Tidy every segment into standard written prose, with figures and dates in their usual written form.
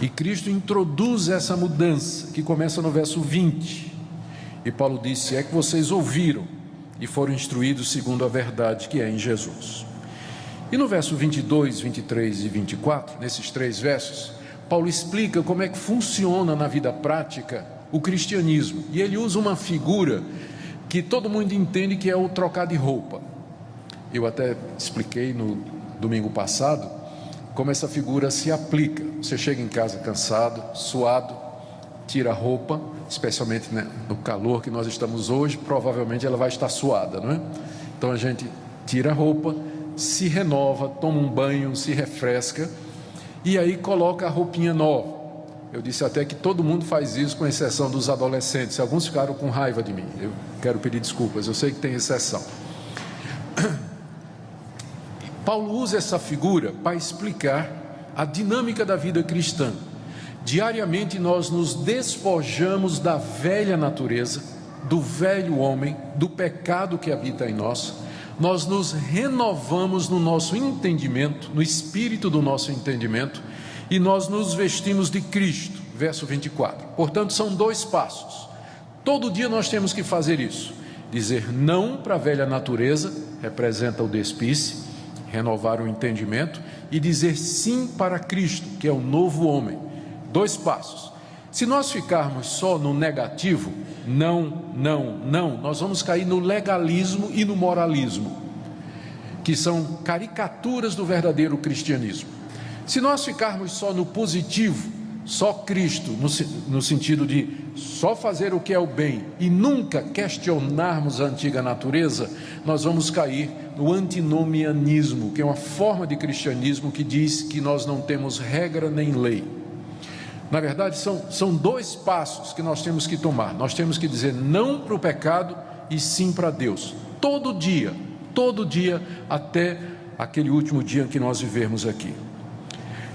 E Cristo introduz essa mudança, que começa no verso 20. E Paulo disse: é que vocês ouviram e foram instruídos segundo a verdade que é em Jesus. E no verso 22, 23 e 24, nesses 3 versos, Paulo explica como é que funciona na vida prática o cristianismo. E ele usa uma figura que todo mundo entende, que é o trocar de roupa. Eu até expliquei no domingo passado como essa figura se aplica. Você chega em casa cansado, suado, tira a roupa, especialmente, né, no calor que nós estamos hoje, provavelmente ela vai estar suada, não é? Então a gente tira a roupa, se renova, toma um banho, se refresca e aí coloca a roupinha nova. Eu disse até que todo mundo faz isso, com exceção dos adolescentes. Alguns ficaram com raiva de mim, eu quero pedir desculpas, eu sei que tem exceção. Paulo usa essa figura para explicar a dinâmica da vida cristã. Diariamente nós nos despojamos da velha natureza, do velho homem, do pecado que habita em nós. Nós nos renovamos no nosso entendimento, no espírito do nosso entendimento, e nós nos vestimos de Cristo. Verso 24. Portanto, são 2 passos. Todo dia nós temos que fazer isso. Dizer não para a velha natureza, representa o despisse, renovar o entendimento, e dizer sim para Cristo, que é o novo homem. 2 passos. Se nós ficarmos só no negativo, não, nós vamos cair no legalismo e no moralismo, que são caricaturas do verdadeiro cristianismo. Se nós ficarmos só no positivo, só Cristo, no sentido de só fazer o que é o bem e nunca questionarmos a antiga natureza, nós vamos cair no antinomianismo, que é uma forma de cristianismo que diz que nós não temos regra nem lei. Na verdade, são 2 passos que nós temos que tomar. Nós temos que dizer não para o pecado e sim para Deus, todo dia, até aquele último dia que nós vivermos aqui.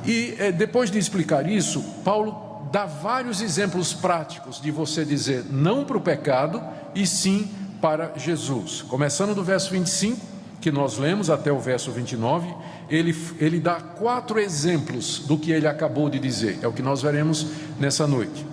E depois de explicar isso, Paulo dá vários exemplos práticos de você dizer não para o pecado e sim para Jesus. Começando do verso 25, que nós lemos, até o verso 29, ele dá 4 exemplos do que ele acabou de dizer. É o que nós veremos nessa noite.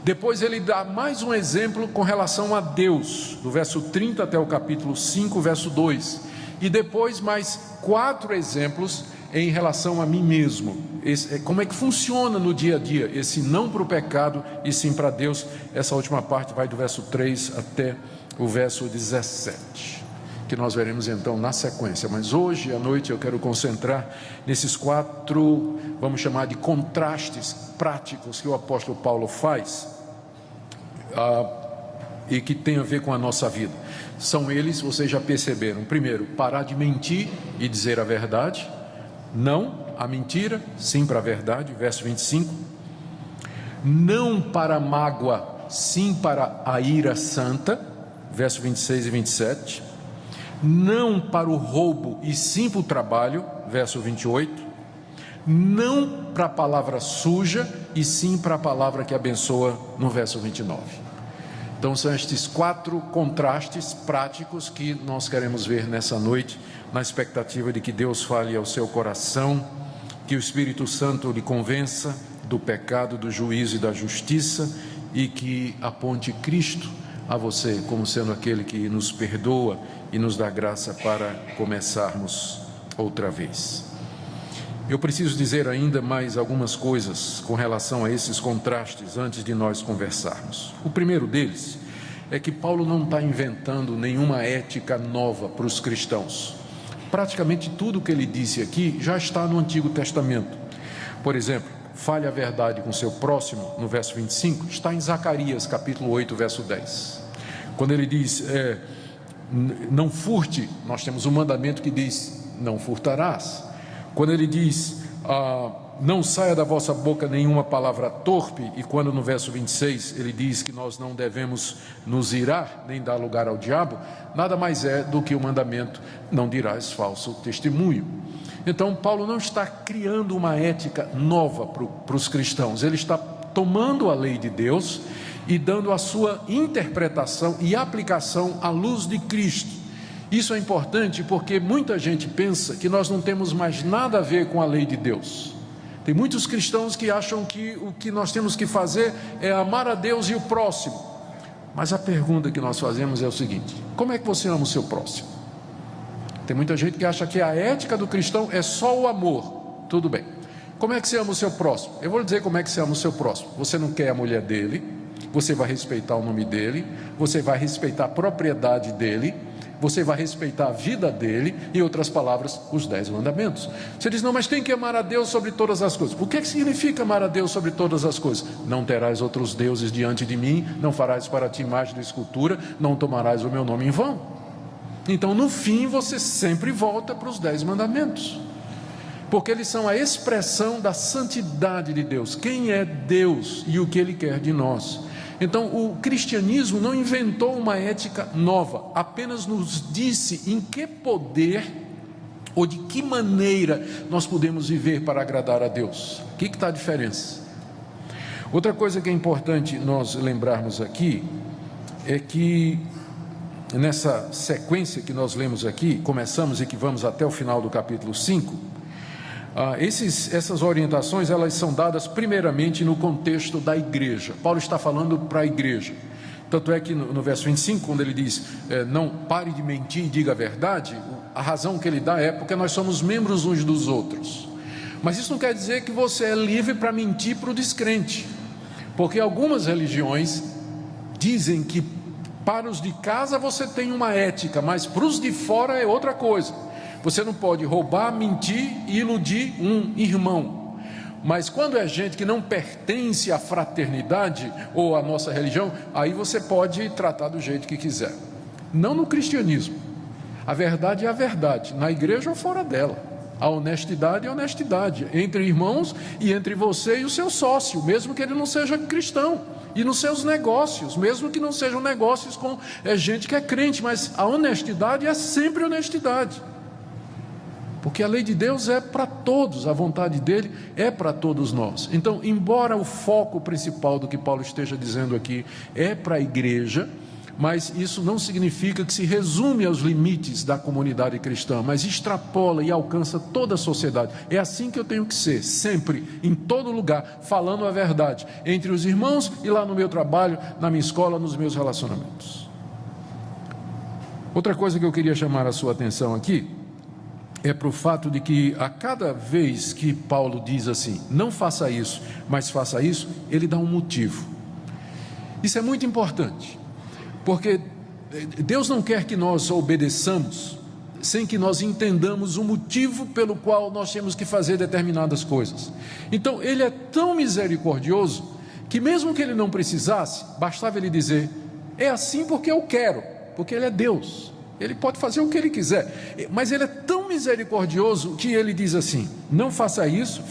Depois ele dá mais um exemplo com relação a Deus, do verso 30 até o capítulo 5, verso 2. E depois mais 4 exemplos em relação a mim mesmo. Como é que funciona no dia a dia esse não para o pecado e sim para Deus. Essa última parte vai do verso 3 até o verso 17, que nós veremos então na sequência. Mas hoje à noite eu quero concentrar nesses 4, vamos chamar de contrastes práticos que o apóstolo Paulo faz, e que tem a ver com a nossa vida. São eles, vocês já perceberam. Primeiro, parar de mentir e dizer a verdade. Não à mentira, sim para a verdade, verso 25. Não para a mágoa, sim para a ira santa, verso 26 e 27. Não para o roubo e sim para o trabalho, verso 28. Não para a palavra suja e sim para a palavra que abençoa, no verso 29. Então são estes 4 contrastes práticos que nós queremos ver nessa noite, na expectativa de que Deus fale ao seu coração, que o Espírito Santo lhe convença do pecado, do juízo e da justiça, e que aponte Cristo a você como sendo aquele que nos perdoa e nos dá graça para começarmos outra vez. Eu preciso dizer ainda mais algumas coisas com relação a esses contrastes antes de nós conversarmos. O primeiro deles é que Paulo não está inventando nenhuma ética nova para os cristãos. Praticamente tudo o que ele disse aqui já está no Antigo Testamento. Por exemplo, fale a verdade com seu próximo, no verso 25, está em Zacarias capítulo 8, verso 10. Quando ele diz, não furte, nós temos um mandamento que diz, não furtarás. Quando ele diz, não saia da vossa boca nenhuma palavra torpe, e quando no verso 26 ele diz que nós não devemos nos irar, nem dar lugar ao diabo, nada mais é do que o mandamento, não dirás falso testemunho. Então Paulo não está criando uma ética nova para os cristãos, ele está tomando a lei de Deus e dando a sua interpretação e aplicação à luz de Cristo. Isso é importante porque muita gente pensa que nós não temos mais nada a ver com a lei de Deus. Tem muitos cristãos que acham que o que nós temos que fazer é amar a Deus e o próximo. Mas a pergunta que nós fazemos é o seguinte: como é que você ama o seu próximo? Tem muita gente que acha que a ética do cristão é só o amor. Tudo bem. Como é que você ama o seu próximo? Eu vou lhe dizer como é que você ama o seu próximo. Você não quer a mulher dele, você vai respeitar o nome dele, você vai respeitar a propriedade dele, você vai respeitar a vida dele, em outras palavras, os 10 mandamentos. Você diz: não, mas tem que amar a Deus sobre todas as coisas. O que significa amar a Deus sobre todas as coisas? Não terás outros deuses diante de mim, não farás para ti imagem de escultura, não tomarás o meu nome em vão. Então, no fim, você sempre volta para os 10 mandamentos, porque eles são a expressão da santidade de Deus, quem é Deus e o que Ele quer de nós. Então, o cristianismo não inventou uma ética nova, apenas nos disse em que poder ou de que maneira nós podemos viver para agradar a Deus. O que está a diferença? Outra coisa que é importante nós lembrarmos aqui é que nessa sequência que nós lemos aqui, começamos e que vamos até o final do capítulo 5, essas orientações, elas são dadas primeiramente no contexto da igreja. Paulo está falando para a igreja. Tanto é que no verso 25, quando ele diz, não pare de mentir e diga a verdade, a razão que ele dá é porque nós somos membros uns dos outros. Mas isso não quer dizer que você é livre para mentir para o descrente, porque algumas religiões dizem que para os de casa você tem uma ética, mas para os de fora é outra coisa. Você não pode roubar, mentir e iludir um irmão. Mas quando é gente que não pertence à fraternidade ou à nossa religião, aí você pode tratar do jeito que quiser. Não no cristianismo. A verdade é a verdade, na igreja ou fora dela. A honestidade é a honestidade, entre irmãos e entre você e o seu sócio, mesmo que ele não seja cristão. E nos seus negócios, mesmo que não sejam negócios com gente que é crente, mas a honestidade é sempre honestidade. Porque a lei de Deus é para todos, a vontade dele é para todos nós. Então, embora o foco principal do que Paulo esteja dizendo aqui é para a igreja, mas isso não significa que se resume aos limites da comunidade cristã, mas extrapola e alcança toda a sociedade. É assim que eu tenho que ser, sempre, em todo lugar, falando a verdade, entre os irmãos e lá no meu trabalho, na minha escola, nos meus relacionamentos. Outra coisa que eu queria chamar a sua atenção aqui é para o fato de que a cada vez que Paulo diz assim, não faça isso, mas faça isso, ele dá um motivo. Isso é muito importante, porque Deus não quer que nós obedeçamos sem que nós entendamos o motivo pelo qual nós temos que fazer determinadas coisas. Então, ele é tão misericordioso que mesmo que ele não precisasse, bastava ele dizer, é assim porque eu quero, porque ele é Deus. Ele pode fazer o que ele quiser, mas ele é tão misericordioso que ele diz assim, não faça isso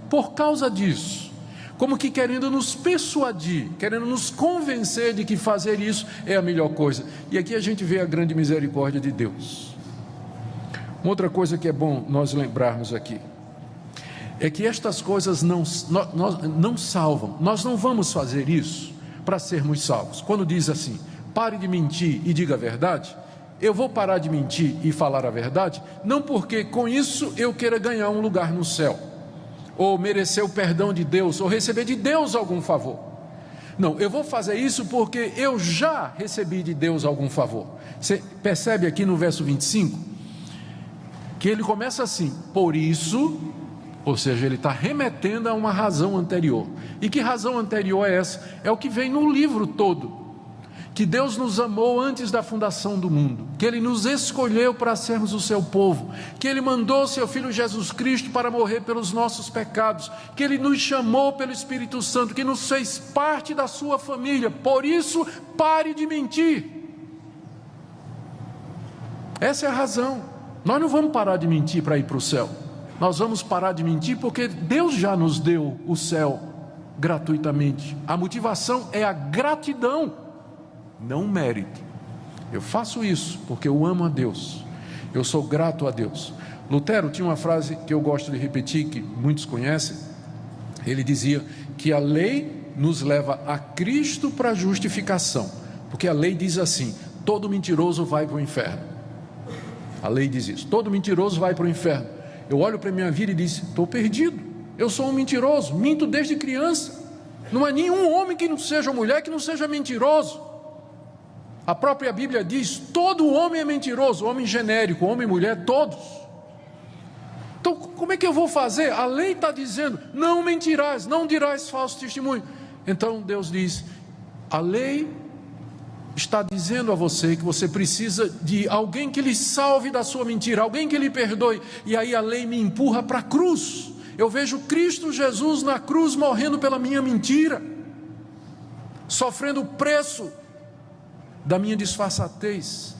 por causa disso, como que querendo nos persuadir, querendo nos convencer de que fazer isso é a melhor coisa. E aqui a gente vê a grande misericórdia de Deus. Uma outra coisa que é bom nós lembrarmos aqui é que estas coisas não salvam. Nós não vamos fazer isso para sermos salvos. Quando diz assim, pare de mentir e diga a verdade, eu vou parar de mentir e falar a verdade, não porque com isso eu queira ganhar um lugar no céu, ou merecer o perdão de Deus, ou receber de Deus algum favor. Não, eu vou fazer isso porque eu já recebi de Deus algum favor. Você percebe aqui no verso 25, que ele começa assim, por isso, ou seja, ele está remetendo a uma razão anterior. E que razão anterior é essa? É o que vem no livro todo. Que Deus nos amou antes da fundação do mundo, que Ele nos escolheu para sermos o seu povo, que Ele mandou seu Filho Jesus Cristo para morrer pelos nossos pecados, que Ele nos chamou pelo Espírito Santo, que nos fez parte da sua família. Por isso, pare de mentir. Essa é a razão. Nós não vamos parar de mentir para ir para o céu, nós vamos parar de mentir porque Deus já nos deu o céu gratuitamente. A motivação é a gratidão, não o mérito. Eu faço isso porque eu amo a Deus, eu sou grato a Deus. Lutero tinha uma frase que eu gosto de repetir, que muitos conhecem. Ele dizia que a lei nos leva a Cristo para a justificação, porque a lei diz assim, todo mentiroso vai para o inferno. A lei diz isso, todo mentiroso vai para o inferno. Eu olho para a minha vida e digo, estou perdido, Eu sou um mentiroso, minto desde criança. Não há nenhum homem que não seja mulher que não seja mentiroso. A própria Bíblia diz: todo homem é mentiroso, homem genérico, homem e mulher, todos. Então, como é que eu vou fazer? A lei está dizendo: não mentirás, não dirás falso testemunho. Então Deus diz: a lei está dizendo a você que você precisa de alguém que lhe salve da sua mentira, alguém que lhe perdoe. E aí a lei me empurra para a cruz. Eu vejo Cristo Jesus na cruz morrendo pela minha mentira, sofrendo o preço da minha disfarçatez,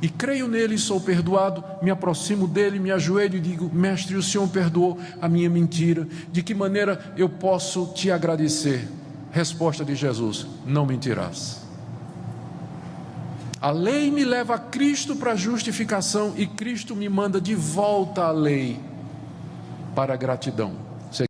e creio nele e sou perdoado. Me aproximo dele, me ajoelho e digo: Mestre, o Senhor perdoou a minha mentira, de que maneira eu posso te agradecer? Resposta de Jesus: não mentirás. A lei me leva a Cristo para a justificação, e Cristo me manda de volta à lei para a gratidão.